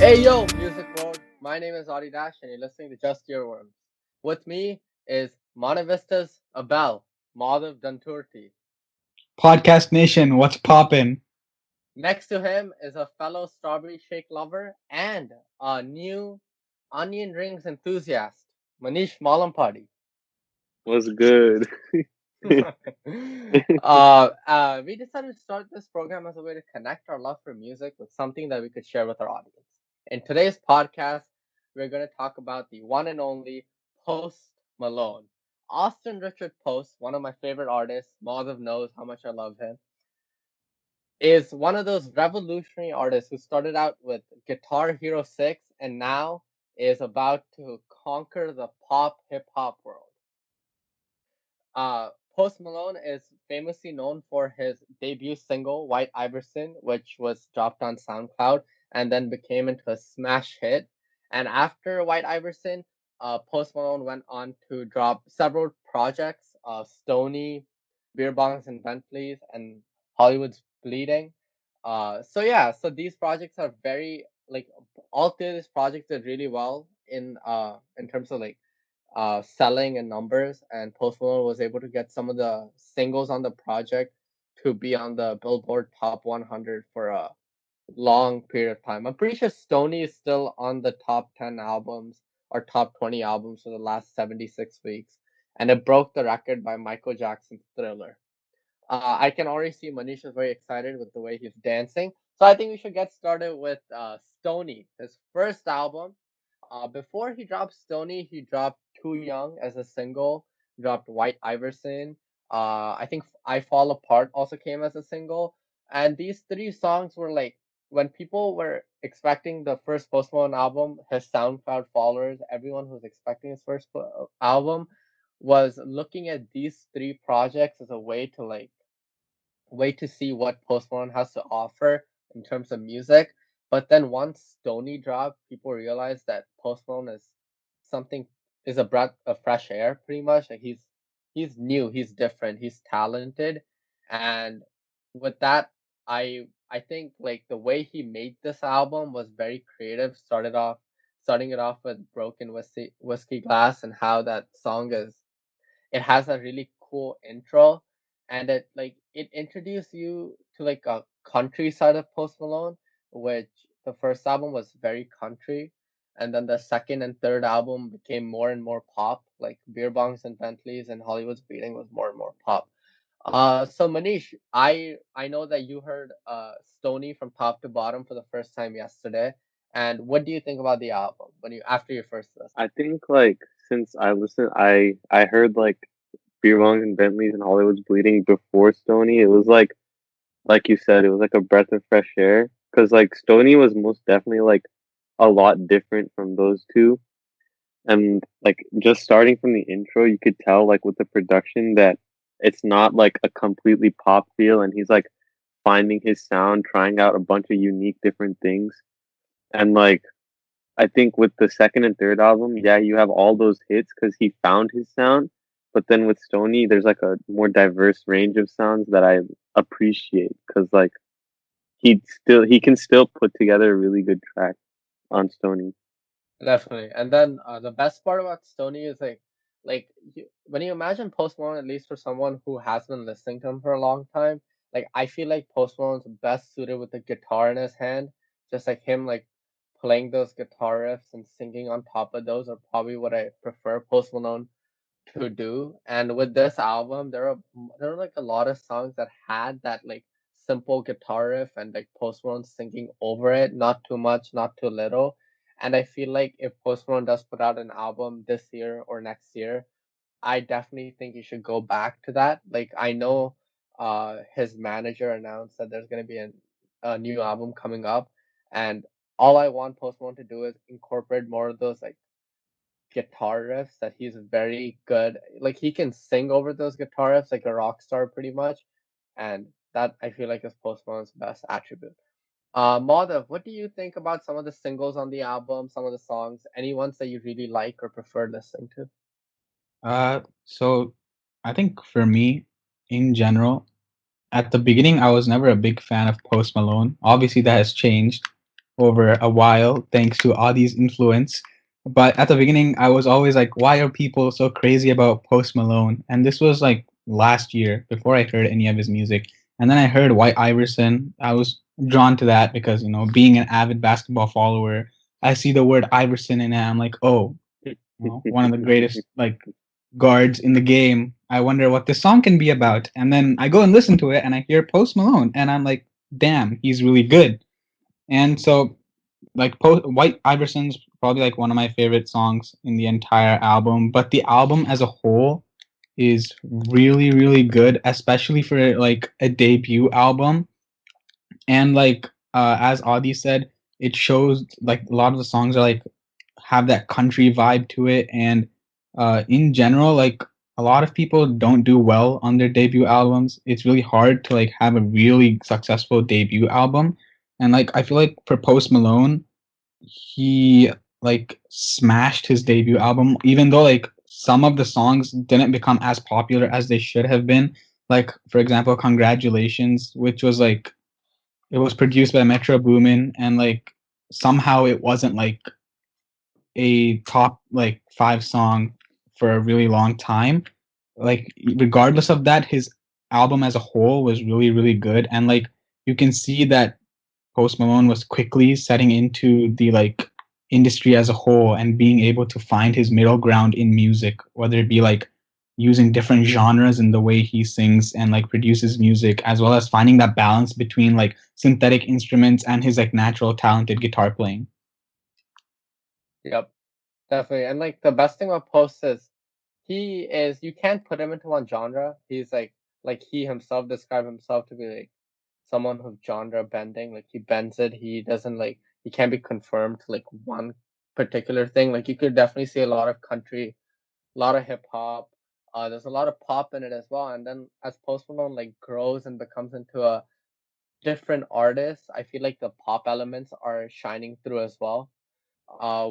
Hey yo, music world. My name is Adi Dash, and you're listening to Just Earworms. With me is Monavista's Abel, Madhav Danturti. Podcast Nation, what's poppin'? Next to him is a fellow strawberry shake lover and a new onion rings enthusiast, Manish Malampadi. Was good. We decided to start this program as a way to connect our love for music with something that we could share with our audience. In today's podcast, we're going to talk about the one and only Post Malone. Austin Richard Post, one of my favorite artists, Madhav knows how much I love him, is one of those revolutionary artists who started out with Guitar Hero 6 and now is about to conquer the pop hip hop world. Post Malone is famously known for his debut single, White Iverson, which was dropped on SoundCloud and then became into a smash hit. And after White Iverson, Post Malone went on to drop several projects, Stony, Beer Bongs and Bentleys, and Hollywood's Bleeding. So these projects are very like all three of these projects did really well in terms of like selling and numbers, and Post Malone was able to get some of the singles on the project to be on the Billboard Top 100 for a long period of time. I'm pretty sure Stoney is still on the top 10 albums or top 20 albums for the last 76 weeks, and it broke the record by Michael Jackson's Thriller. I can already see Manish is very excited with the way he's dancing. So I think we should get started with Stoney, his first album. Before he dropped Stoney, he dropped Too Young as a single, dropped White Iverson. I think I Fall Apart also came as a single. And these three songs were like, when people were expecting the first Post Malone album, his SoundCloud followers, everyone who was expecting his first album, was looking at these three projects as a way to see what Post Malone has to offer in terms of music. But then once Stoney dropped, people realized that Post Malone something is a breath of fresh air, pretty much. Like he's new, he's different, he's talented, and with that, I think like the way he made this album was very creative. Starting it off with Broken Whiskey Glass and how that song is it has a really cool intro, and it introduced you to like a country side of Post Malone, which the first album was very country, and then the second and third album became more and more pop, like Beer Bongs and Bentleys and Hollywood's Beating was more and more pop. So Manish, I know that you heard Stony from top to bottom for the first time yesterday, and what do you think about the album when you after your first listen? I think like since I listened, I heard like Beer Bongs and Bentleys and Hollywood's Bleeding before Stony. It was like you said, it was like a breath of fresh air. Cause like Stony was most definitely like a lot different from those two. And like just starting from the intro, you could tell like with the production that it's not like a completely pop feel, and he's like finding his sound, trying out a bunch of unique different things. And like I think with the second and third album, yeah, you have all those hits because he found his sound. But then with Stony, there's like a more diverse range of sounds that I appreciate because like he can still put together a really good track on Stony. Definitely. And then the best part about Stoney is when you imagine Post Malone, at least for someone who has been listening to him for a long time, like I feel like Post Malone's best suited with the guitar in his hand, just like him like playing those guitar riffs and singing on top of those are probably what I prefer Post Malone to do. And with this album, there are like a lot of songs that had that like simple guitar riff and like Post Malone singing over it, not too much, not too little. And I feel like if Post Malone does put out an album this year or next year, I definitely think you should go back to that. Like I know his manager announced that there's gonna be a new album coming up, and all I want Post Malone to do is incorporate more of those like guitar riffs that he's very good. Like he can sing over those guitar riffs like a rock star pretty much, and that I feel like is Post Malone's best attribute. Madhav, what do you think about some of the singles on the album, some of the songs, any ones that you really like or prefer listening to? So I think for me, in general, at the beginning, I was never a big fan of Post Malone. Obviously, that has changed. over a while, thanks to Adi's influence. But at the beginning, I was always like, why are people so crazy about Post Malone? And this was like last year before I heard any of his music. And then I heard White Iverson. I was drawn to that because, being an avid basketball follower, I see the word Iverson in it. I'm like, oh, one of the greatest like guards in the game. I wonder what this song can be about. And then I go and listen to it and I hear Post Malone and I'm like, damn, he's really good. And so like White Iverson's probably like one of my favorite songs in the entire album, but the album as a whole is really really good, especially for like a debut album. And like as Adi said, it shows like a lot of the songs are like have that country vibe to it. And in general, like a lot of people don't do well on their debut albums. It's really hard to like have a really successful debut album. And like I feel like for Post Malone, he like smashed his debut album, even though like some of the songs didn't become as popular as they should have been. Like for example, Congratulations, which was like it was produced by Metro Boomin, and like somehow it wasn't like a top like five song for a really long time. Like regardless of that, his album as a whole was really really good, and like you can see that Post Malone was quickly setting into the like industry as a whole and being able to find his middle ground in music, whether it be like using different genres in the way he sings and like produces music, as well as finding that balance between like synthetic instruments and his like natural talented guitar playing. Yep, definitely. And like the best thing about Post is you can't put him into one genre. He's like he himself described himself to be like someone who's genre bending. Like he bends it. He doesn't like he can't be confirmed to like one particular thing. Like you could definitely see a lot of country, a lot of hip hop. There's a lot of pop in it as well. And then as Post Malone like grows and becomes into a different artist, I feel like the pop elements are shining through as well.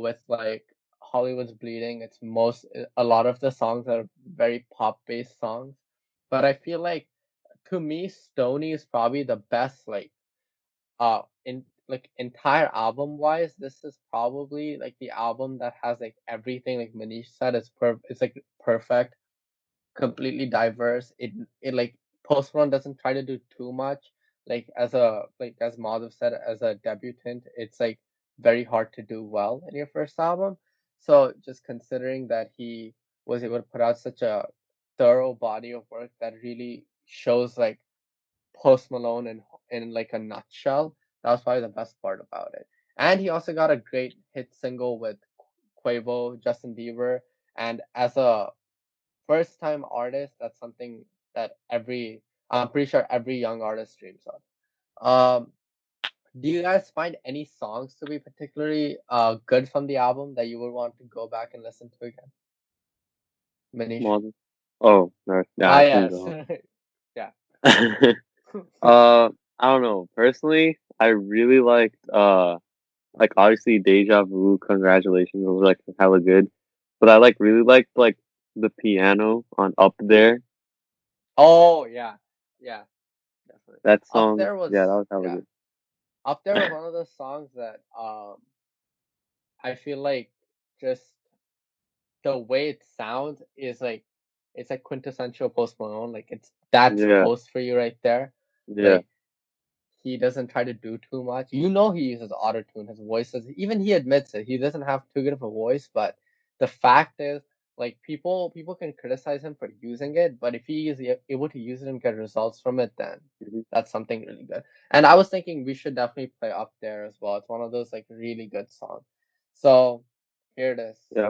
With like Hollywood's Bleeding, a lot of the songs are very pop based songs. But I feel like to me, Stony is probably the best in like entire album wise. This is probably like the album that has like everything like Manish said. It's like perfect, completely diverse. It like Post Malone doesn't try to do too much. Like as Madhav said, as a debutant, it's like very hard to do well in your first album. So just considering that he was able to put out such a thorough body of work that really shows like Post Malone in like a nutshell, that was probably the best part about it. And he also got a great hit single with Quavo, Justin Bieber, and as a first time artist, that's something that I'm pretty sure every young artist dreams of. Um, do you guys find any songs to be particularly good from the album that you would want to go back and listen to again? Manish? Model. Oh, no, yeah, Ah, I can yes. go. Yeah. I don't know. Personally, I really liked like obviously Deja Vu, Congratulations was like hella good. But I like really liked like the piano on Up There. Oh, yeah. Yeah, definitely. That Up song, There yeah, that was was hella yeah. good. Up There was one of those songs that I feel like just the way it sounds is like it's like quintessential Post Malone. Like that's Yeah, post for you right there. yeah. Like he doesn't try to do too much. You know he uses auto tune. His voice is even he admits it. He doesn't have too good of a voice, but the fact is like people can criticize him for using it, but if he is able to use it and get results from it, then Mhm. that's something really good. And I was thinking we should definitely play Up There as well. It's one of those like really good songs. So here it is. Yeah.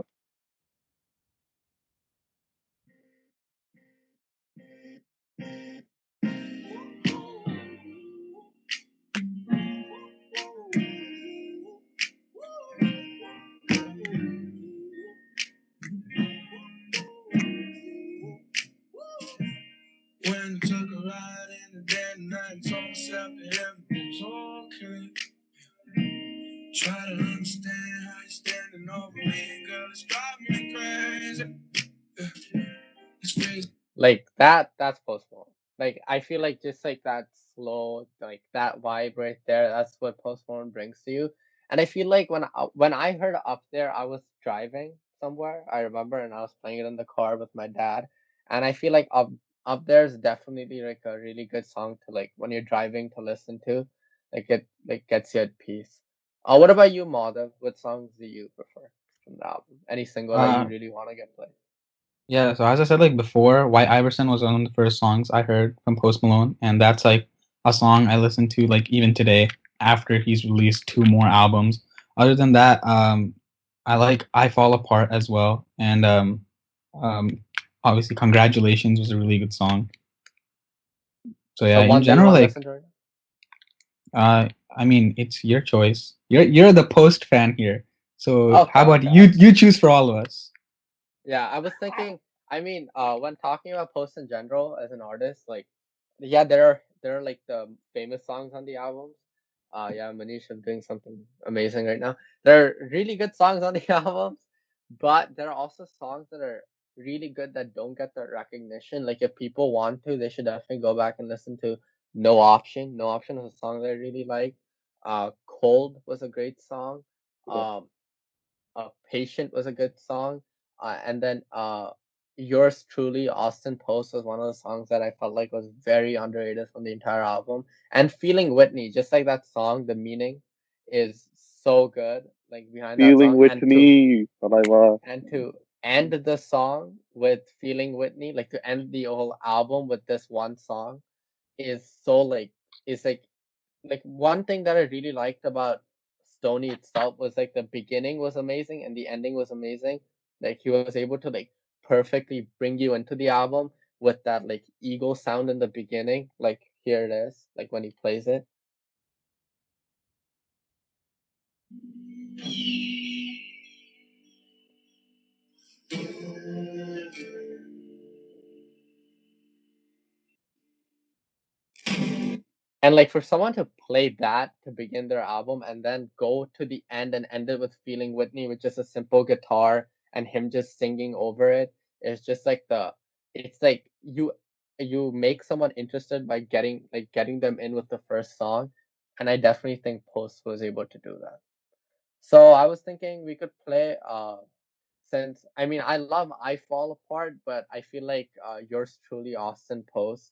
When I took a ride in the dead night, told myself that everything's okay. Try to understand how you're standing over me, girl, it's driving me crazy. It's crazy. Like that's Post Malone. Like I feel like just like that slow, like that vibe right there, that's what Post Malone brings to you. And I feel like when I heard Up There, I was driving somewhere. I remember, and I was playing it in the car with my dad. And I feel like Up There is definitely like a really good song to like when you're driving to listen to. Like it like gets you at peace. What about you, Madhav? What songs do you prefer from the album? Any single that you Uh, really want to get played? yeah. So as I said, like before, White Iverson was one of the first songs I heard from Post Malone, and that's like a song I listen to like even today after he's released two more albums. Other than that, I like I Fall Apart as well, and um, obviously Congratulations was a really good song. So The yeah, in one that you general, want to like listen to right now? I mean, it's your choice. You're the Post fan here. So Okay, how about okay, you? okay. You choose for all of us. Yeah, I was thinking. I mean, when talking about Post in general as an artist, like, yeah, there are like the famous songs on the albums. Yeah, Manish is doing something amazing right now. There are really good songs on the albums, but there are also songs that are really good that don't get the recognition. Like, if people want to, they should definitely go back and listen to No Option. No Option is a song that I really like. Cold was a great song. Yeah. Um, Patient was a good song. And then Yours Truly, Austin Post was one of the songs that I felt like was very underrated from the entire album. And Feeling Whitney, just like that song, the meaning is so good, like behind that Feeling song. Whitney. Alaiwa. And to end the song with Feeling Whitney, like to end the whole album with this one song is so like is like one thing that I really liked about Stoney itself was like the beginning was amazing and the ending was amazing. Like he was able to like perfectly bring you into the album with that like eagle sound in the beginning. Like here it is, like when he plays it. And like for someone to play that to begin their album and then go to the end and end it with Feeling Whitney with just a simple guitar and him just singing over it, it's just like it's like you make someone interested by getting them in with the first song. And I definitely think Post was able to do that. So I was thinking we could play since I mean I love I Fall Apart, but I feel like yours truly Austin Post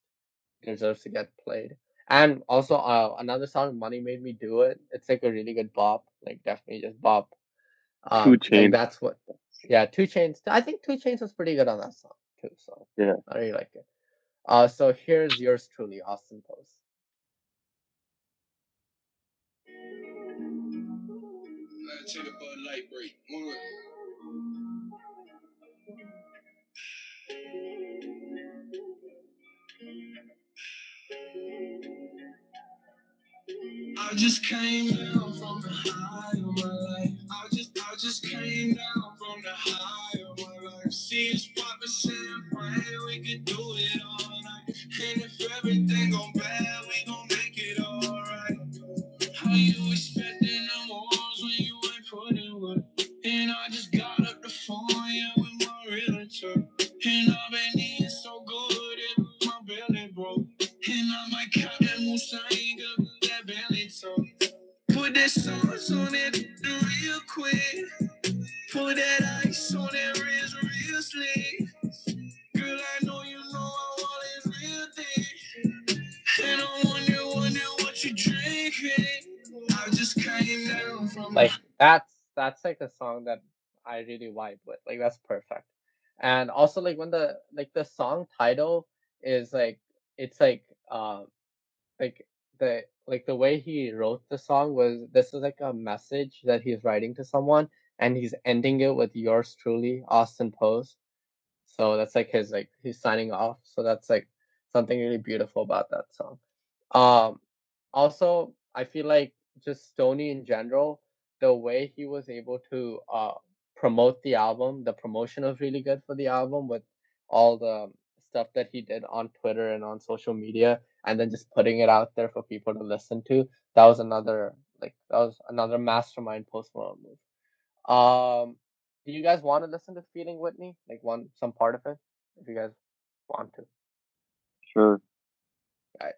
deserves to get played. And also another song, Money Made Me Do It. It's like a really good bop. Like definitely just bop. Two Like Chain. that's what yeah, Two Chains. I think Two Chains was pretty good on that song too, so Yeah. I really like it. So here's yours truly, Austin Post. Take a Bud Light break. I just came down from the high of my life. I just came down from the high of my life. See us poppin' champagne, we could do it all night. And if everything go bad, we gon' make it alright. How you expecting them walls when you ain't putting work? And I just got up the phone, yeah, with my realtor. And I've been eating so good, it my belly broke. And I might cop that Mustang up that belly talk. Put that sauce on it real quick. Put that ice on that wrist real slick. Girl, I know you know I want it real thick. And I wonder what you drinking. I just came down from like that's like a song that I really vibe with. Like that's perfect. And also like when the song title is like it's like the way he wrote the song was this is like a message that he's writing to someone and he's ending it with yours truly Austin Post. So that's like his like he's signing off. So that's like something really beautiful about that song. um Also I feel like just Stoney in general, the way he was able to promote the album, the promotion was really good for the album with all the stuff that he did on Twitter and on social media and then just putting it out there for people to listen to. That was another mastermind Post Malone move. Do you guys want to listen to Feeling Whitney? Like one some part of it? If you guys want to. Sure. Right.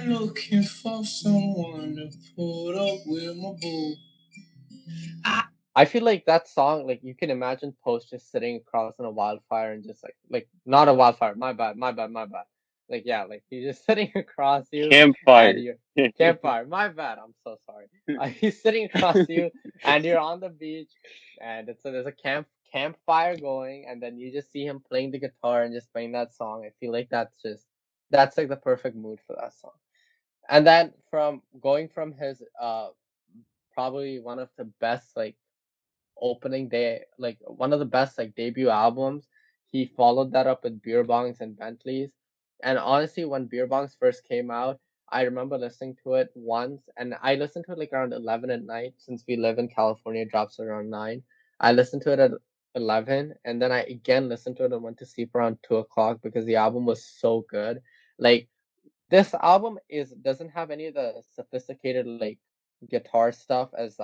looking for someone to put up with my bull. I feel like that song, like you can imagine Post just sitting across in a wildfire and just like not a wildfire, my bad, my bad, my bad. Like yeah, like he's just sitting across you and Campfire. you're campfire, my bad, I'm so sorry. He's sitting across you and you're on the beach and there's a campfire going and then you just see him playing the guitar and just playing that song. I feel like that's like the perfect mood for that song. And then from going from his probably one of the best like opening day, like one of the best like debut albums. He followed that up with Beer Bongs and Bentleys. And honestly, when Beer Bongs first came out, I remember listening to it once, and I listened to it like around 11 at night. Since we live in California, it drops around 9. I listened to it at 11, and then I again listened to it and went to sleep around 2 o'clock because the album was so good. Like this album is doesn't have any of the sophisticated like guitar stuff as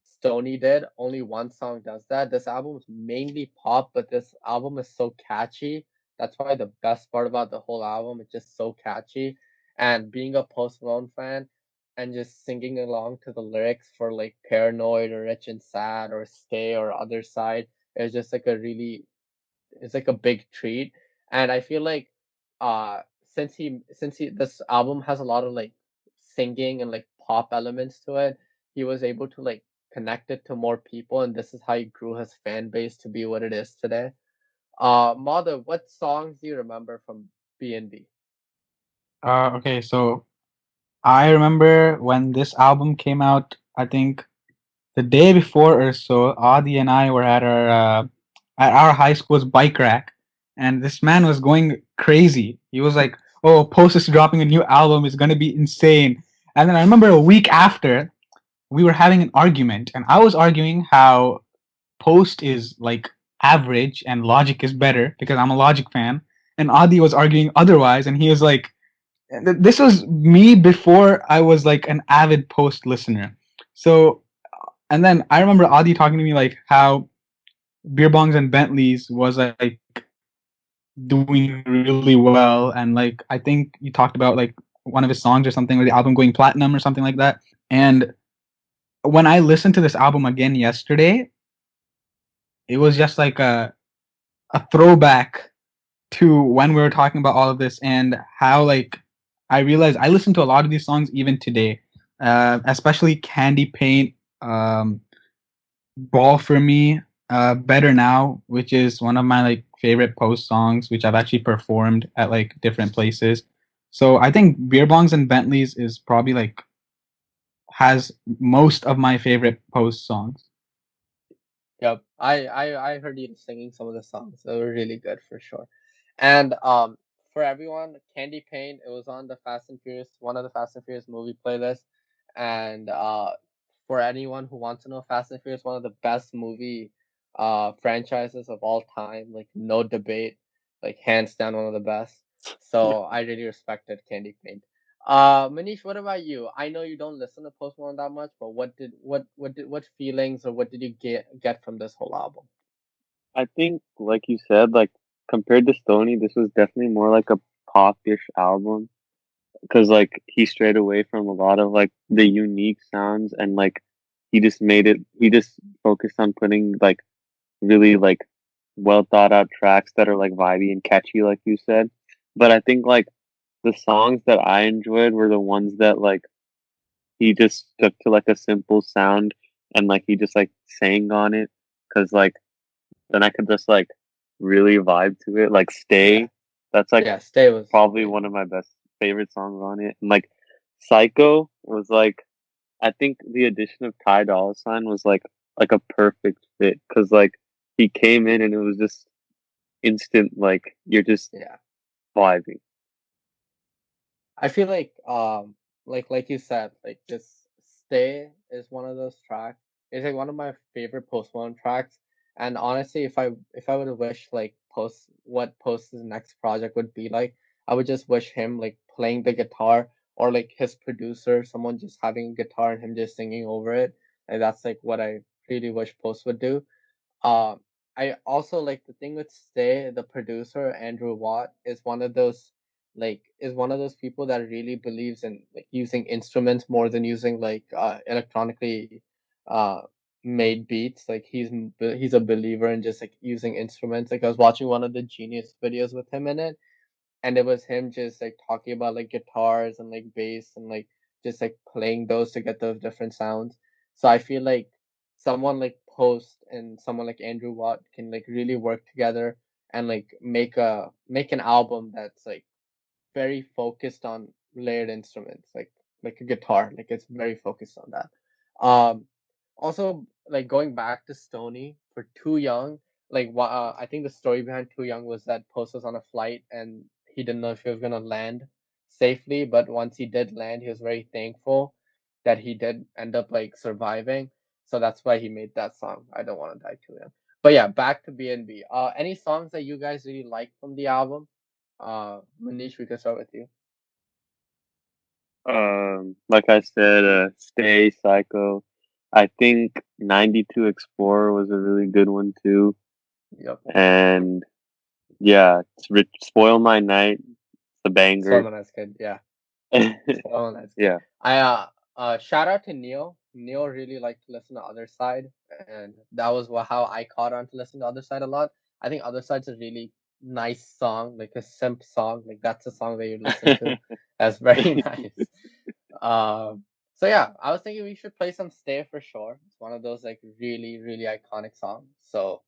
Stoney did. Only one song does that. This album is mainly pop, but this album is so catchy. That's why the best part about the whole album is just so catchy. And being a Post Malone fan and just singing along to the lyrics for like Paranoid or Rich and Sad or Stay or Other Side is just like a really it's like a big treat. And I feel like since he this album has a lot of like singing and like pop elements to it, he was able to like connect it to more people, and this is how he grew his fan base to be what it is today. Mother, what songs do you remember from B&B? Okay, so I remember when this album came out, I think the day before or so, Adi and I were at our high school's bike rack, and this man was going crazy. He was like, "Oh, Post is dropping a new album. It's gonna be insane." And then I remember a week after, we were having an argument, and I was arguing how Post is like average and Logic is better because I'm a Logic fan, and Adi was arguing otherwise, and he was like, this was me before I was like an avid Post listener. So, and then I remember Adi talking to me like how Beer Bongs and Bentleys was like doing really well, and like I think you talked about like one of his songs or something, or the album going platinum or something like that. And when I listened to this album again yesterday, it was just like a throwback to when we were talking about all of this and how like I realized I listen to a lot of these songs even today, especially Candy Paint, Ball for Me, Better Now, which is one of my like favorite Post songs, which I've actually performed at like different places. So I think Beer Bongs and Bentleys is probably like has most of my favorite Post songs. Yep, I heard you singing some of the songs. They were really good for sure. And for everyone, Candy Paint, it was on the Fast and Furious, one of the Fast and Furious movie playlists. And for anyone who wants to know, Fast and Furious, one of the best movie franchises of all time, like no debate, like hands down one of the best. So I really respected Candy Paint. Manish, what about you? I know you don't listen to Post Malone that much, but what feelings or what did you get from this whole album? I think, like you said, like compared to Stoney, this was definitely more like a pop-ish album because like he strayed away from a lot of like the unique sounds and like he just made it. He just focused on putting like really like well thought out tracks that are like vibey and catchy, like you said. But I think like the songs that I enjoyed were the ones that like he just stuck to like a simple sound and like he just like sang on it because like then I could just like really vibe to it. Like Yeah, Stay, that's like yeah. Stay was probably really one good. of my best favorite songs on it. And like Psycho was like I think the addition of Ty Dolla Sign was like a perfect fit because like he came in and it was just instant like you're just Yeah. vibing. I feel like you said, like this Stay is one of those tracks. It's like one of my favorite Post Malone tracks. And honestly, if I would wish like Post's next project would be like, I would just wish him like playing the guitar or like his producer, someone just having a guitar and him just singing over it. Like that's like what I really wish Post would do. Um, I also like the thing with Stay, the producer Andrew Watt is one of those. is one of those people that really believes in like using instruments more than using like electronically uh made beats. Like he's a believer in just like using instruments. Like I was watching one of the Genius videos with him in it, and it was him just like talking about like guitars and like bass and like just like playing those to get those different sounds. So I feel like someone like Post and someone like Andrew Watt can like really work together and like make an album that's like very focused on layered instruments, like a guitar. Like it's very focused on that. Um, Also, like going back to Stony for Too Young, I think the story behind Too Young was that Post was on a flight and he didn't know if he was gonna land safely, but once he did land, he was very thankful that he did end up like surviving. So that's why he made that song. I don't want to die too young. But yeah, back to BNB. Any songs that you guys really like from the album? Manish, we can start with you. Like I said, Stay, Psycho. I think 92 Explorer was a really good one too. Yep. And yeah, Spoil My Night, the banger. Solomon, that's good. Yeah. Solomon, that's good. Yeah. Shout out to Neo. Neo really liked to listen to Other Side, and that was how I caught on to listen to Other Side a lot. I think Other Side's a really nice song, like a simp song. Like that's a song that you listen to. That's very nice. So yeah, I was thinking we should play some Stay for sure. It's one of those like really, really iconic songs. So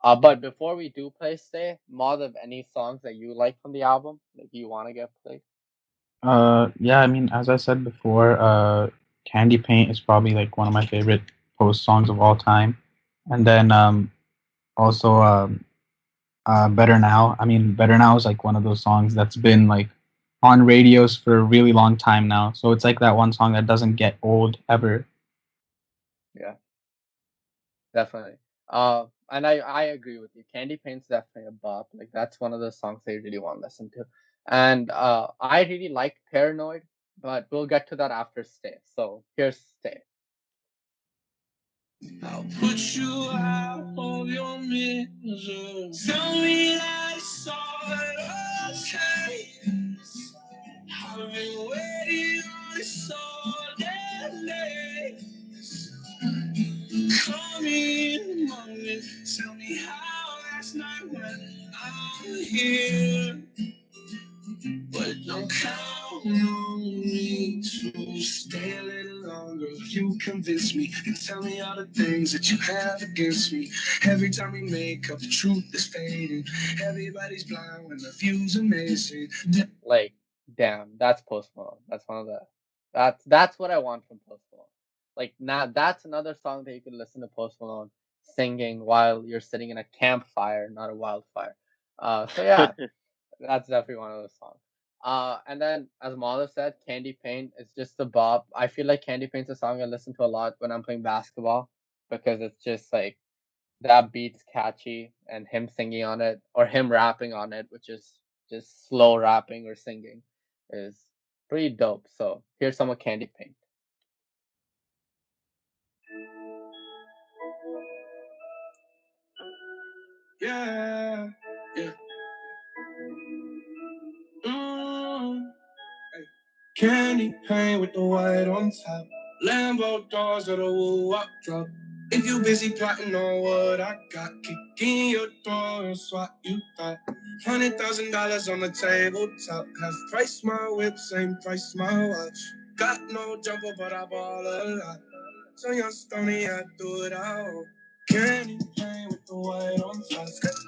but before we do play Stay, Madhav, any songs that you like from the album that you want to get played? Yeah, I mean, as I said before, Candy Paint is probably like one of my favorite Post songs of all time. And then also Better Now. I mean, Better Now is like one of those songs that's been like on radios for a really long time now. So it's like that one song that doesn't get old ever. Yeah, definitely. And I agree with you. Candy Paint's definitely a bop. Like that's one of the songs I really want to listen to. And I really like Paranoid, but we'll get to that after Stay. So here's Stay. I'll put you out of your misery. Tell me that it's all okay. I've been waiting on this all day. Call me in the morning. Tell me how last night went. I'm here, but don't count on me to stay a little longer. You convince me and tell me all the things that you have against me. Every time we make up, the truth is fading. Everybody's blind when the view's amazing. Like, damn, that's Post Malone. That's one of the that's what I want from Post Malone. Like now that's another song that you can listen to Post Malone singing while you're sitting in a campfire, not a wildfire. So yeah, that's definitely one of those songs. And then as Mala said, Candy Paint is just a bop. I feel like Candy Paint's a song I listen to a lot when I'm playing basketball because it's just like that beat's catchy and him singing on it or him rapping on it, which is just slow rapping or singing, is pretty dope. So here's some of Candy Paint. Yeah, yeah. Mm. Hey. Candy paint with the white on top. Lambo doors or the woo up drop. If you busy plotting on what I got, kick in your door and swat you thought. $100,000 on the tabletop. Have price my whip, same price my watch. Got no jumper, but I ball a lot. So young Stony, I do it all. Candy paint with the white on top.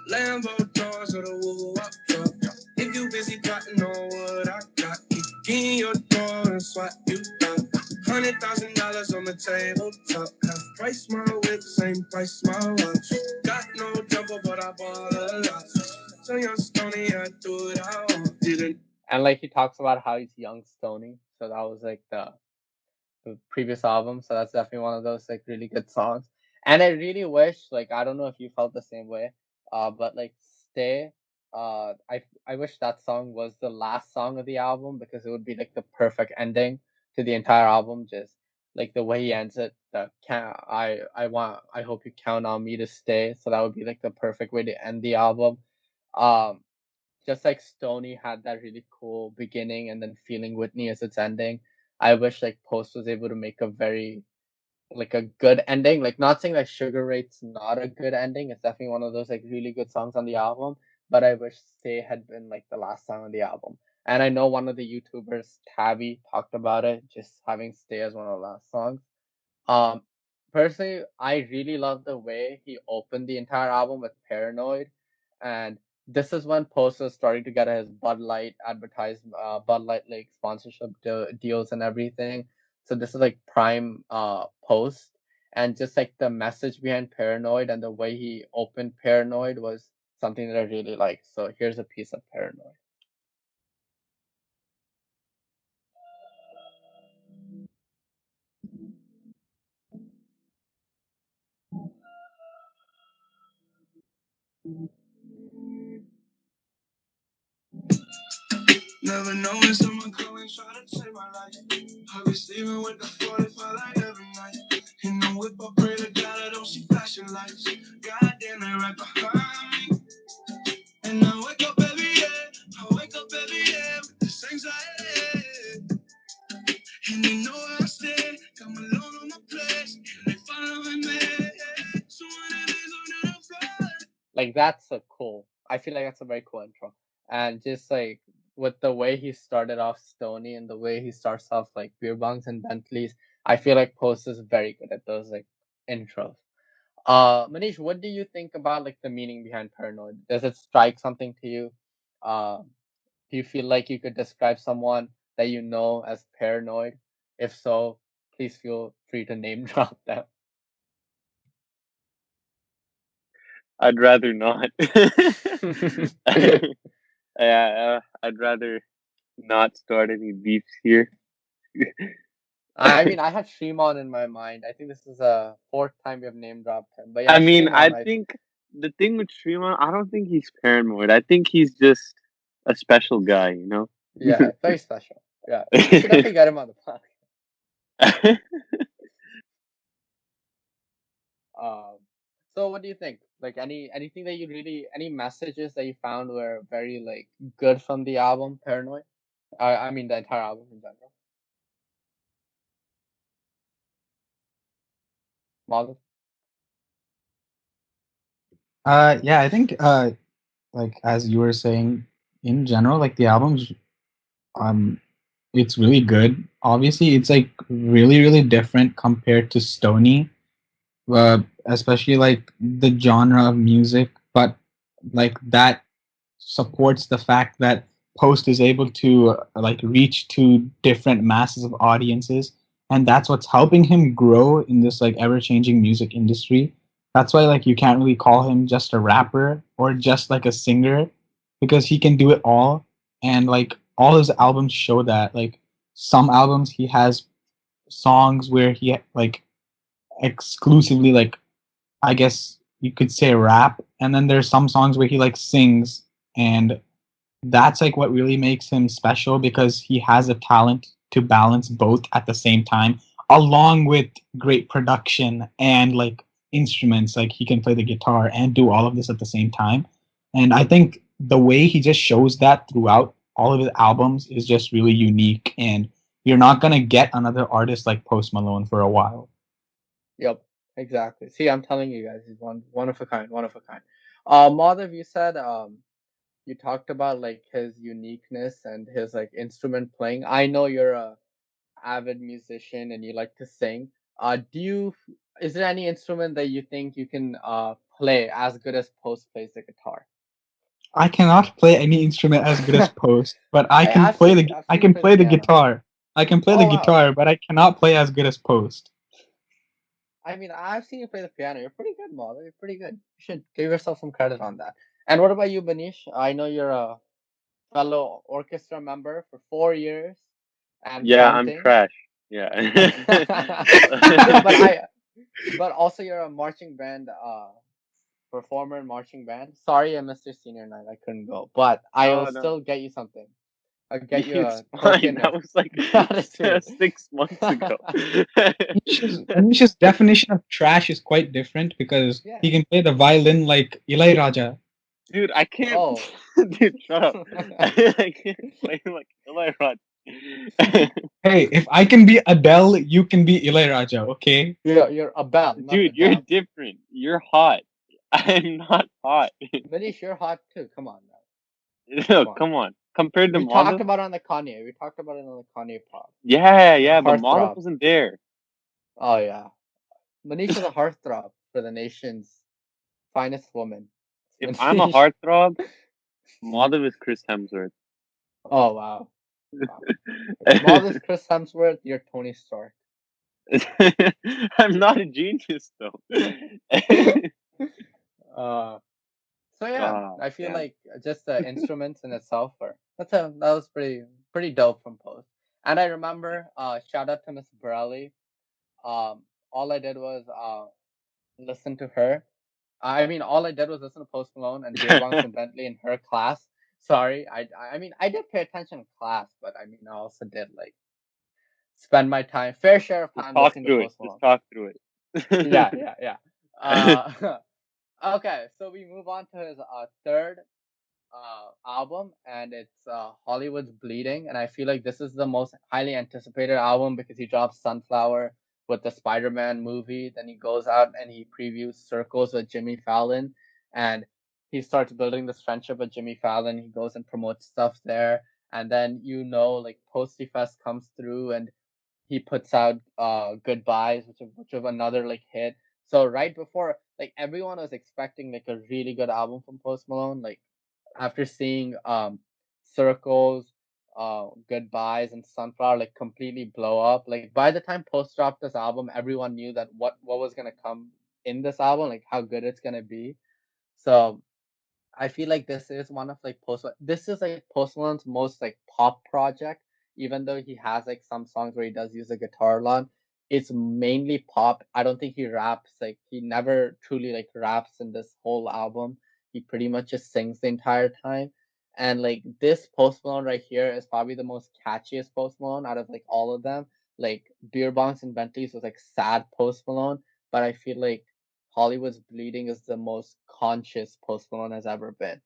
Lambo doors or the woo up drop. If you busy plotting on what I got, kick in your door and swat you out. $100,000 on the tabletop. Half price my whip, same price my watch. Got no jumper, but I ball a lot. So young Stony, I do it all. Didn't. And like he talks about how he's young Stony. So that was like the previous album. So that's definitely one of those like really good songs. And I really wish, like, I don't know if you felt the same way, but like Stay, I wish that song was the last song of the album because it would be like the perfect ending to the entire album. Just like the way he ends it, the can I hope you count on me to stay. So that would be like the perfect way to end the album. Um, just like Stony had that really cool beginning and then Feeling Whitney as its ending. I wish like Post was able to make a very like a good ending. Like not saying like Sugar Rate's not a good ending. It's definitely one of those like really good songs on the album. But I wish Stay had been like the last song on the album. And I know one of the YouTubers, Tabby, talked about it, just having Stay as one of the last songs. Um, Personally, I really love the way he opened the entire album with Paranoid, and this is when Post was starting to get his Bud Light Bud Light like sponsorship deals and everything. So this is like prime Post, and just like the message behind Paranoid and the way he opened Paranoid was something that I really liked. So here's a piece of Paranoid. Never know when someone come and try to take my life. I be sleeping with the 45 like every night. In the whip, I pray to God I don't see flashing lights. Goddamn, they right behind me. And I wake up every day. I wake up every day with this anxiety. And they know I stay. Come alone on my place. And they following me. So when it is under the floor. Like that's a cool. I feel like that's a very cool intro, and just like with the way he started off Stony and the way he starts off like beer bongs and Bentleys, I feel like Post is very good at those like intros. Manish, what do you think about like the meaning behind Paranoid? Does it strike something to you? Uh, do you feel like you could describe someone that you know as paranoid? If so, please feel free to name drop them. I'd rather not. Yeah, I'd rather not start any beefs here. I mean, I had Shrimon in my mind. I think this is a fourth time we have name dropped him. But I yeah, mean, I Shrimon, I think the thing with Shrima, I don't think he's paranoid. I think he's just a special guy, you know? yeah, very special. Yeah, we should definitely get him on the podcast. Um, so what do you think? Like anything that you really any messages that you found were very like good from the album Paranoid? I mean the entire album in general. Model. Yeah, I think like as you were saying, in general, like the album's um it's really good. Obviously, it's like really really different compared to Stony, especially like the genre of music, but like that supports the fact that Post is able to like reach to different masses of audiences, and that's what's helping him grow in this like ever changing music industry. That's why like you can't really call him just a rapper or just like a singer, because he can do it all, and like all his albums show that. Like some albums he has songs where he like exclusively like, I guess you could say, rap, and then there's some songs where he like sings, and that's like what really makes him special, because he has a talent to balance both at the same time, along with great production and like instruments. Like he can play the guitar and do all of this at the same time, and I think the way he just shows that throughout all of his albums is just really unique, and you're not gonna get another artist like Post Malone for a while. Yep, exactly. See, I'm telling you guys, he's one of a kind, one of a kind. Madhav, you said you talked about like his uniqueness and his like instrument playing. I know you're a avid musician and you like to sing. Do you is there any instrument that you think you can play as good as Post plays the guitar? I cannot play any instrument as good as Post, but I can play the I've I seen you can play the play the piano. guitar. I can play the Oh wow. guitar, but I cannot play as good as Post. I mean, I've seen you play the piano. You're pretty good, Madhav. You're pretty good. You should give yourself some credit on that. And what about you, Banish? I know you're a fellow orchestra member for 4 years and Yeah, I'm counting. trash. Yeah. No, but also you're a marching band performer in marching band. Sorry, I missed your senior night. I couldn't go, but I'll No, no. still get you something. I'll get you It's a fine. token That of was like gratitude. 6 months ago. Manish's definition of trash is quite different, because Yeah, he can play the violin like Ilayaraja. Dude, I can't. Oh. Dude, shut up. I can't play like Ilayaraja. Hey, if I can be Adele, you can be Ilayaraja, okay? You're Abel, not Dude, you're Adele. different. You're hot. I'm not hot. Manish, you're hot too. Come on now. No, Come on. come on. Compared to We talked Madhav? about it on the Kanye. We talked about it on the Kanye pod. Yeah, The yeah, but Madhav heartthrob. wasn't there. Oh yeah. Manish is a heartthrob for the nation's finest woman. If It's I'm a Manish. heartthrob, Madhav is Chris Hemsworth. Oh wow. Wow. If Maul is Chris Hemsworth, you're Tony Stark. I'm not a genius though. uh so yeah, Oh, I feel damn. like just the instruments in itself are that was pretty dope from Post. And I remember shout out to Miss Borelli. All I did was listen to her. I mean, all I did was listen to Post Malone and Beer Bongs and Bentley in her class. Sorry, I mean I did pay attention in class, but I mean I also did like spend my time fair share of Just time talk listening to through it. Post Just Malone. talk through Yeah, it. yeah, yeah. Uh, okay, so we move on to his third album, and it's Hollywood's Bleeding. And I feel like this is the most highly anticipated album because he drops Sunflower with the Spider-Man movie. Then he goes out and he previews Circles with Jimmy Fallon, and he starts building this friendship with Jimmy Fallon. He goes and promotes stuff there, and then like Posty Fest comes through and he puts out Goodbyes, which of another like hit. So right before, like, everyone was expecting like a really good album from Post Malone. Like after seeing Circles, Goodbyes, and Sunflower like completely blow up. Like by the time Post dropped this album, everyone knew that what was gonna come in this album, like how good it's gonna be. So I feel like this is one of like this is like Post Malone's most like pop project, even though he has like some songs where he does use a guitar a lot. It's mainly pop. I don't think he raps. Like he never truly like raps in this whole album. He pretty much just sings the entire time. And like this Post Malone right here is probably the most catchiest Post Malone out of like all of them. Like Beer Bongs and Bentleys was like sad Post Malone, but I feel like Hollywood's Bleeding is the most conscious Post Malone has ever been.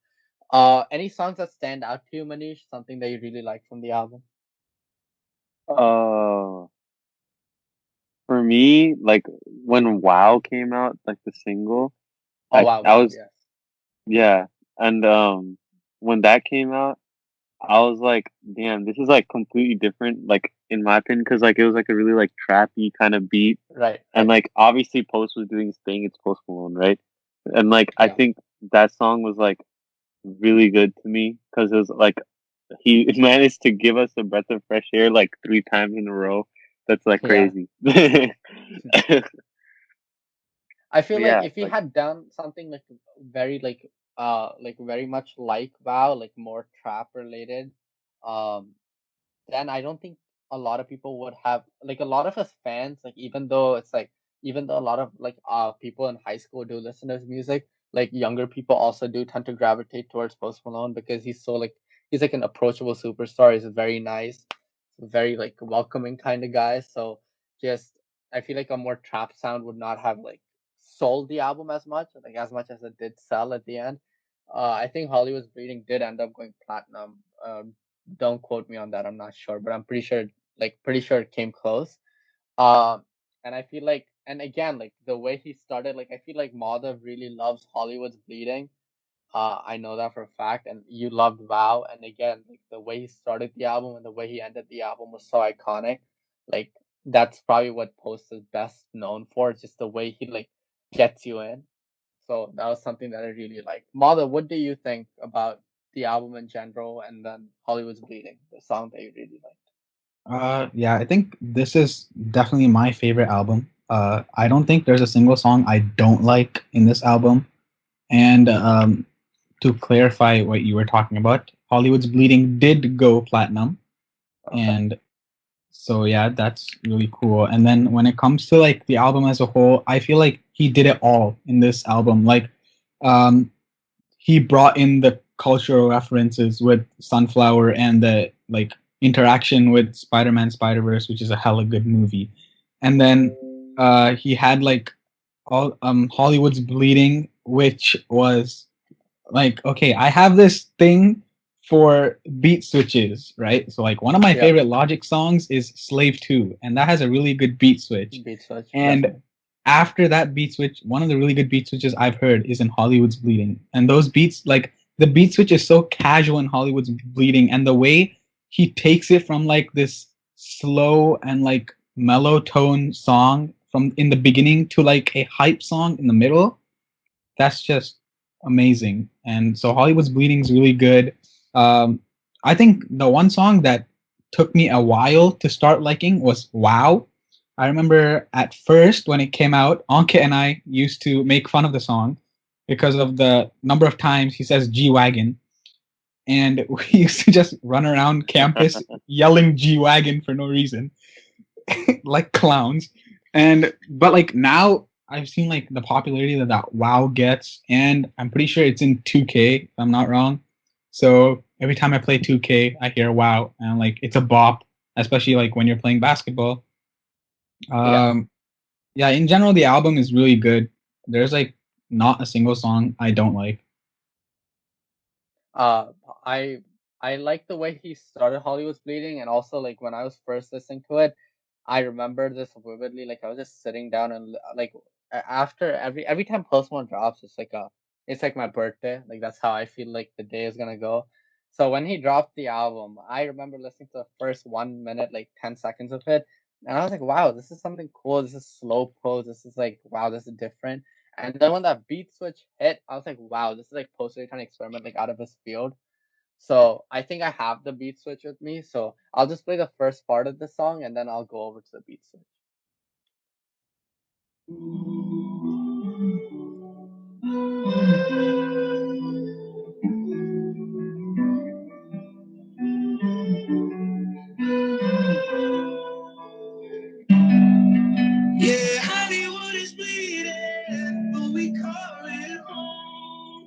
Any songs that stand out to you, Manish? Something that you really like from the album? uh, for me, like when WoW came out, like the single, Oh wow, I wow, was yes. yeah, and when that came out, I was like, damn, this is like completely different, like in my opinion, because like it was like a really like trappy kind of beat, Right, and right. like obviously Post was doing his thing, it's Post Malone, right? And like I Yeah, think that song was like really good to me because it was like he managed to give us a breath of fresh air like 3 times in a row. That's like yeah. crazy. But I feel like yeah, if he like had done something very like very much like WoW, like more trap related, um, then I don't think a lot of people would have like a lot of us fans, like even though a lot of like people in high school do listen to his music, like younger people also do tend to gravitate towards Post Malone because he's like an approachable superstar. He's very nice, very like welcoming kind of guy. So just I feel like a more trap sound would not have like sold the album as much as it did sell at the end. I think Hollywood's Bleeding did end up going platinum. Don't quote me on that. I'm not sure, but I'm pretty sure it came close. Um, and I feel like, and again, like the way he started, like I feel like Madhav really loves Hollywood's Bleeding. I know that for a fact, and you loved Wow. And again, like the way he started the album and the way he ended the album was so iconic. Like that's probably what Post is best known for. It's just the way he like gets you in. So that was something that I really liked. Mother, what do you think about the album in general and then Hollywood's Bleeding, the song that you really liked? Yeah, I think this is definitely my favorite album. I don't think there's a single song I don't like in this album. And to clarify what you were talking about, Hollywood's Bleeding did go platinum, Okay. and so yeah, that's really cool. And then when it comes to like the album as a whole, I feel like he did it all in this album. Like, um, he brought in the cultural references with Sunflower and the like interaction with Spider-Man Spider-Verse, which is a hella good movie. And then he had like all Hollywood's Bleeding, which was like, okay, I have this thing for beat switches, right? So like one of my Yep. favorite Logic songs is Slave 2, and that has a really good beat switch. Beat switch, And definitely. after that beat switch, one of the really good beat switches I've heard is in Hollywood's Bleeding. And those beats, like the beat switch is so casual in Hollywood's Bleeding, and the way he takes it from like this slow and like mellow tone song from in the beginning to like a hype song in the middle, that's just amazing. And so Hollywood's Bleeding is really good. Um, I think the one song that took me a while to start liking was Wow. I remember at first when it came out, Ankit and I used to make fun of the song because of the number of times he says G Wagon. And we used to just run around campus yelling G Wagon for no reason. Like clowns. And but like now I've seen like the popularity that that WoW gets, and I'm pretty sure it's in 2K if I'm not wrong. So every time I play 2K, I hear WoW, and like it's a bop, especially like when you're playing basketball. Yeah. Um, yeah, in general, the album is really good. There's like not a single song I don't like. Uh, I I like the way he started Hollywood's Bleeding, and also like when I was first listening to it, I remember this vividly. Like I was just sitting down and like after every time Post Malone drops, it's like my birthday. Like that's how I feel like the day is gonna go. So when he dropped the album, I remember listening to the first 1 minute, like 10 seconds of it, and I was like, wow, this is something cool. This is slow pose. This is like wow, this is different. And then when that beat switch hit, I was like, wow, this is like Post trying to experiment like out of his field. So I think I have the beat switch with me. So I'll just play the first part of the song and then I'll go over to the beat switch. Yeah, Hollywood is bleeding, but we call it home.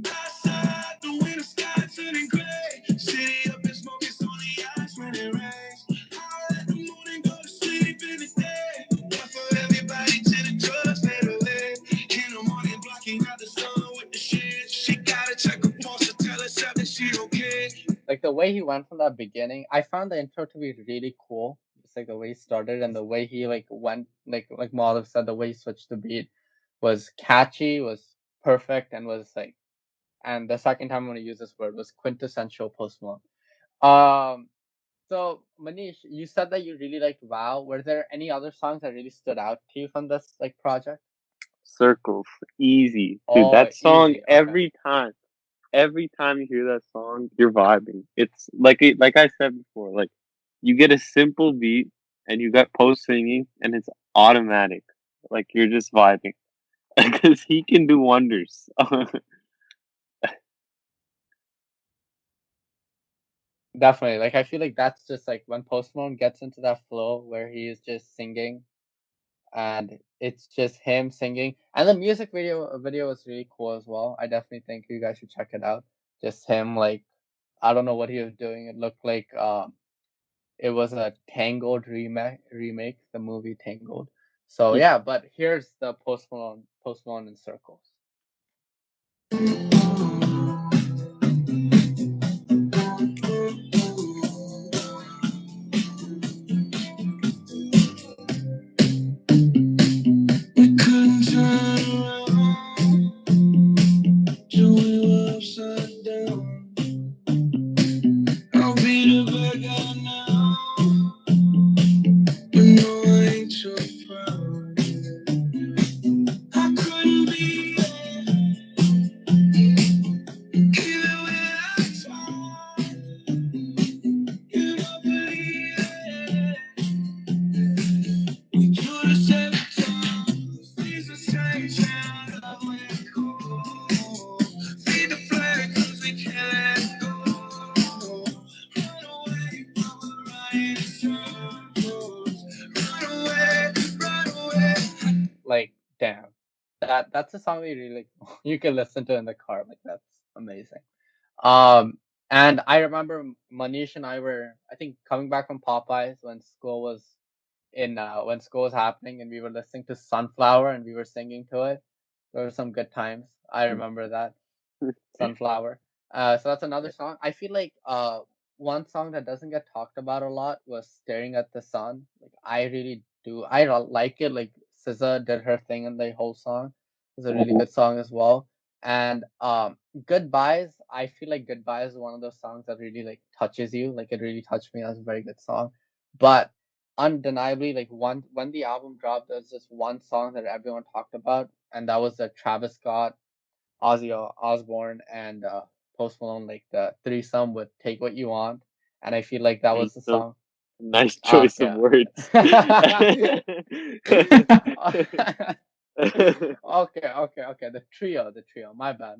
Outside, the winter sky turning gray. City up in smoke, it's only ice when it rains. I let the morning go to sleep in the day. One for everybody till the drugs fade away. In the morning, blocking out the sun with the shit. She gotta check her pulse to tell herself that she okay. Like the way he went from that beginning, I found the intro to be really cool. Just like the way he started and the way he like went, like Malav said, the way he switched the beat was catchy, was perfect, and was like, and the second time I'm gonna use this word was quintessential Post Malone. Um, So, Manish, you said that you really liked WoW. Were there any other songs that really stood out to you from this like project? Circles, easy, dude. Oh, That song easy. Okay. every time you hear that song, you're vibing. It's like I said before, like you get a simple beat and you got Post singing, and it's automatic. Like you're just vibing because he can do wonders. Definitely. Like I feel like that's just like when Post Malone gets into that flow where he is just singing and it's just him singing. And the music video was really cool as well. I definitely think you guys should check it out. Just him like I don't know what he was doing. It looked like it was a Tangled remake, the movie Tangled. So yeah, but here's the Post Malone in Circles. We couldn't turn around till we were upside down. I'll be the bad guy now, but no, I ain't so proud. I couldn't be there, even when I tried. You don't believe it. We could have said the time. Things have changed now. Love went cold. Feed the flag 'cause we can't let go. Run away from the riot circles. Run away. Like, damn. That's a song that you really you can listen to in the car. Like that's amazing. Um and I remember Manish and I were I think coming back from Popeyes when school was happening and we were listening to Sunflower and we were singing to it. There were some good times. I remember that. Sunflower. So that's another song. I feel like one song that doesn't get talked about a lot was Staring at the Sun. Like I really do. Like it. Like SZA did her thing in the whole song. It's a really good song as well. And Goodbyes, I feel like Goodbyes is one of those songs that really like touches you. Like it really touched me. That's a very good song. But undeniably, like one when the album dropped, there's just one song that everyone talked about, and that was the Travis Scott, Ozzy Osbourne, and Post Malone, like the threesome with "Take What You Want," and I feel like that was the Threesome. song. Nice choice of Okay. words. Okay. The trio. My bad.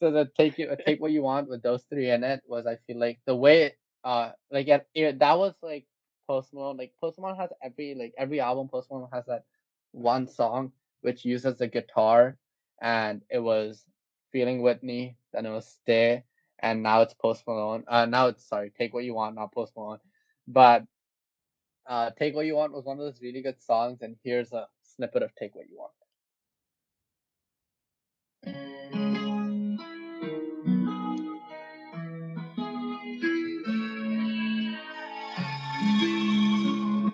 So the take what you want with those three in it was, I feel like the way that was like Post Malone. Like Post Malone has every album. Post Malone has that one song which uses the guitar, and it was Feeling Whitney, then it was Stay, and now it's Post Malone. Now it's sorry, Take What You Want, not Post Malone, but Take What You Want was one of those really good songs, and here's a snippet of Take What You Want.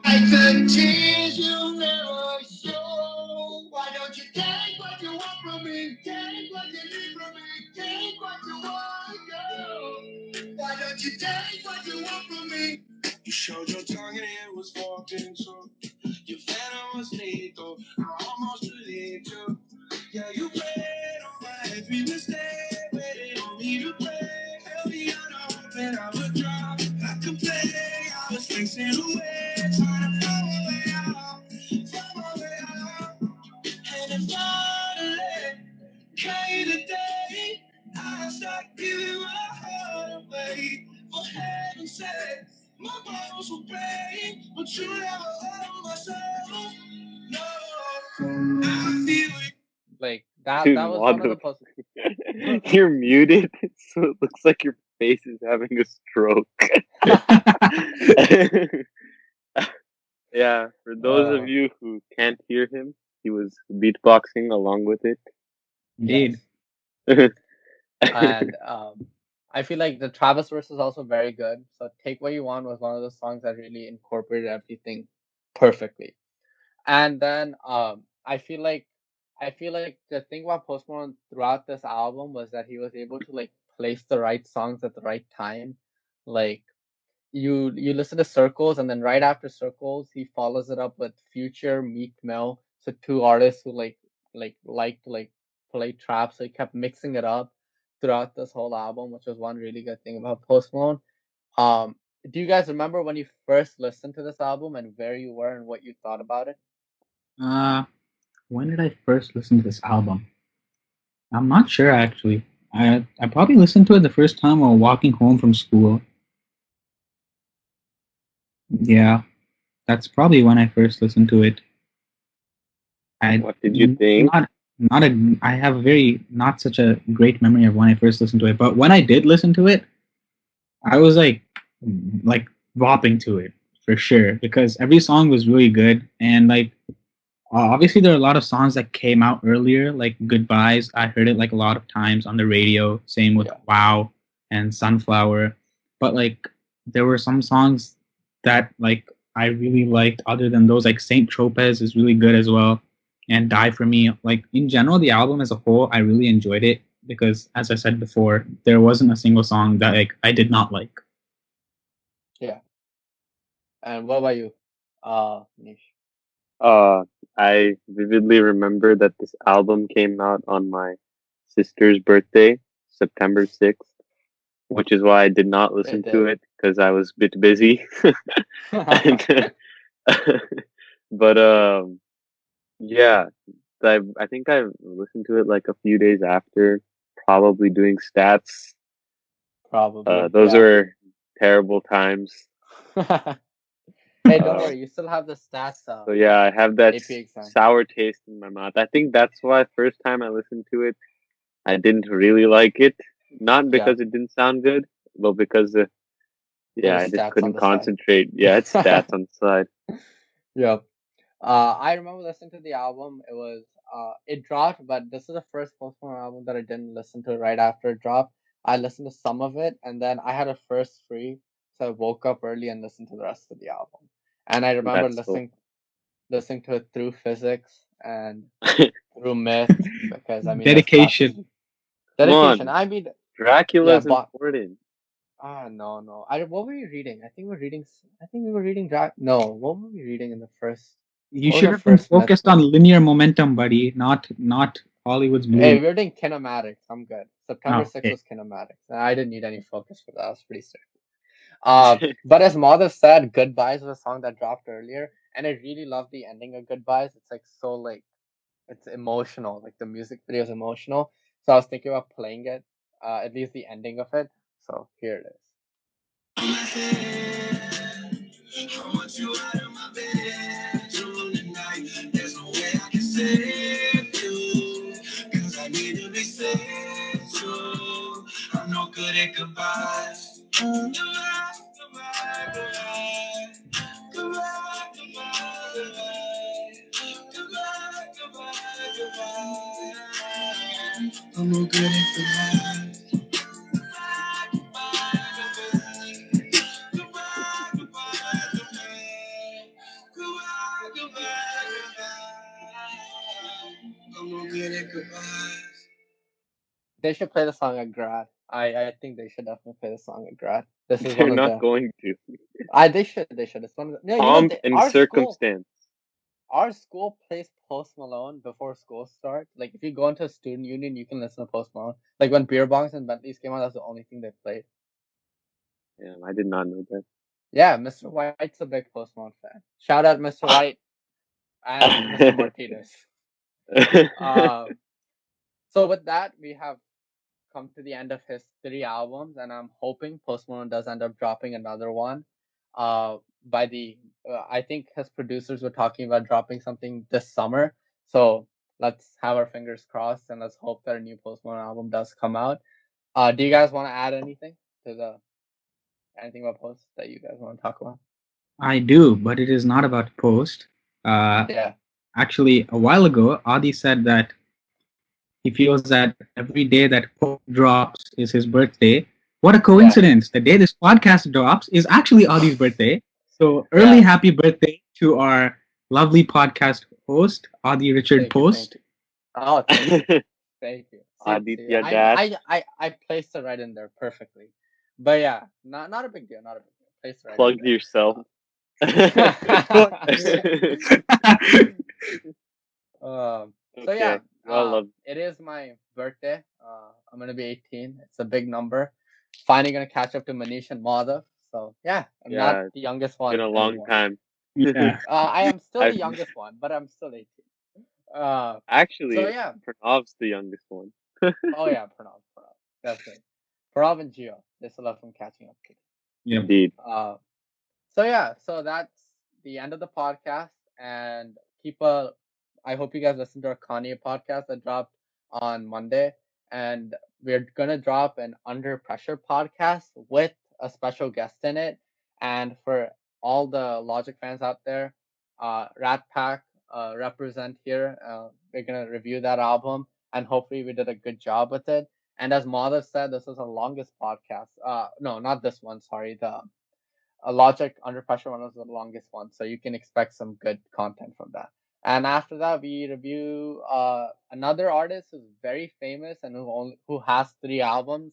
I said, tears you never show. Why don't you take what you want from me? Take what you need from me. Take what you want, girl. Why don't you take what you want from me? You showed your tongue and it was walking so. Your venom was lethal. I almost believed you. Yeah, you prayed on my every mistake. Waiting on me to pray. Held me out open, I would drop. I complained, I was fixing away. Trying to find my way out. Find my way out. And finally came the day I stopped giving my heart away. For heaven's sake, my bottles were break, but you never held my soul. No, I feel it. Like that Dude, was one of Madhu, the post. you're muted, so it looks like your face is having a stroke. Yeah, for those of uh, you who can't hear him, he was beatboxing along with it. Indeed. yes, and I feel like the Travis verse is also very good. So Take What You Want was one of those songs that really incorporated everything perfectly. And then I feel like the thing about Post Malone throughout this album was that he was able to like place the right songs at the right time. Like you listen to Circles, and then right after Circles he follows it up with Future, Meek Mill, so two artists who like to like play trap, so he kept mixing it up throughout this whole album, which was one really good thing about Post Malone. um do you guys remember when you first listened to this album and where you were and what you thought about it? Uh, when did I first listen to this album? I'm not sure actually. I probably listened to it the first time while walking home from school. Yeah, that's probably when I first listened to it. I What did you think? not a I have a very not such a great memory of when I first listened to it, but when I did listen to it, I was like bopping to it for sure because every song was really good and like obviously there are a lot of songs that came out earlier like Goodbyes. I heard it like a lot of times on the radio. Same with Yeah, Wow and Sunflower, but like there were some songs that like I really liked other than those. Like Saint Tropez is really good as well, and Die for Me. Like in general, the album as a whole, I really enjoyed it because, as I said before, there wasn't a single song that like I did not like. yeah. And what about you, Nish? Uh, I vividly remember that this album came out on my sister's birthday, September 6th, which is why I did not It listen to did. it because I was a bit busy. And, but yeah, I think I listened to it like a few days after, probably doing stats. Probably, Those yeah. were terrible times. Hey, don't Uh, worry, you still have the stats so yeah, I have that AP exam. sour taste in my mouth. I think that's why first time I listened to it, I didn't really like it. Not Yeah, because it didn't sound good, but because there yeah, was I just stats on couldn't the side. concentrate. Yeah, it's stats on the side. Yep. I remember listening to the album. It was it dropped, but this is the first Post Malone album that I didn't listen to right after it dropped. I listened to some of it, and then I had a first free, so I woke up early and listened to the rest of the album. And I remember That's cool. listening to it through physics and through myth, because I mean that's Dedication. Come dedication. on, I mean, yeah, Dracula's but important. no. I what were you reading? I think we were reading. I think we were reading. No, what were we reading in the first? You What was should the have been first myth focused book? on linear momentum, buddy, not Hollywood's Hey, movie. we were doing kinematics. I'm good. September Oh, 6th okay. was kinematics. I didn't need any focus for that. I was pretty sick. But as Madhav said, Goodbyes was a song that dropped earlier, and I really love the ending of Goodbyes. It's like so like it's emotional. Like the music video is emotional. So I was thinking about playing it, at least the ending of it. So here it is. I want you out of my bedroom tonight. There's no way I can save you, cause I need to be saved too. I'm no good at goodbyes. Goodbye, goodbye, goodbye. Goodbye, goodbye, goodbye. Goodbye, goodbye, goodbye. I'm no good at goodbyes. Goodbye, goodbye, goodbye. Goodbye, goodbye, goodbye. Goodbye, goodbye, goodbye. I'm no good at goodbyes. They should play the song at grad. I think they should definitely play the song at grad. This is one They're of not the. going to. They should. They should. It's one of the. Yeah, Pomp and circumstance. our school plays Post Malone before school starts. Like if you go into a student union, you can listen to Post Malone. Like when Beer Bongs and Bentleys came out, that's the only thing they played. Yeah, I did not know Yeah, Mr. White's a big Post Malone fan. Shout out Mr. White and Mr. that. Martinez. So with that, we have come to the end of his 3 albums, and I'm hoping Post Malone does end up dropping another one. By the I think his producers were talking about dropping something this summer. So let's have our fingers crossed and let's hope that a new Post Malone album does come out. Do you guys want to add anything to the anything about Post that you guys want to talk about? I do, but it is not about Post. Uh, Yeah, Actually, a while ago, Adi said that he feels that every day that Post drops is his birthday. What a yeah, coincidence! The day this podcast drops is actually Adi's birthday. So, early yeah. happy birthday to our lovely podcast host, Adi Richard Thank Post. you. Oh, thank you. See, Aditya Dash. I placed it right in there perfectly. But yeah, not a big deal, not a big deal. Placed it right in Plug yourself. Plug there. yourself. So yeah, Okay. I love. it is my birthday. I'm gonna be 18. It's a big number. Finally gonna catch up to Manish and Madhav. So yeah, I'm not Yeah, it's the youngest been one a long anymore. time. Yeah. I am still I the youngest one, but I'm still 18. Uh, so actually yeah. Pranav's the youngest one. Oh yeah, Pranav. That's it. Pranav and Gio. They still have some catching up to do. Yep. Indeed. So yeah, so that's the end of the podcast. And keep a. I hope you guys listen to our Kanye podcast that dropped on Monday, and we're gonna drop an Under Pressure podcast with a special guest in it. And for all the Logic fans out there, Rat Pack represent here. We're gonna review that album, and hopefully we did a good job with it. And as Madhav said, this is the longest podcast. No, not this one. Sorry, the a Logic Under Pressure one was the longest one, so you can expect some good content from that. And after that, we review another artist who's very famous and who has 3 albums.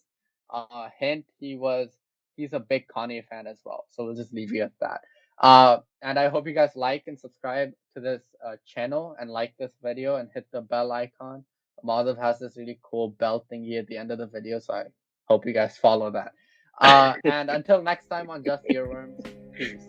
Hint: he's a big Kanye fan as well. So we'll just leave you at that. And I hope you guys like and subscribe to this channel and like this video and hit the bell icon. Madhav has this really cool bell thingy at the end of the video, so I hope you guys follow that. And until next time on Just Earworms, peace.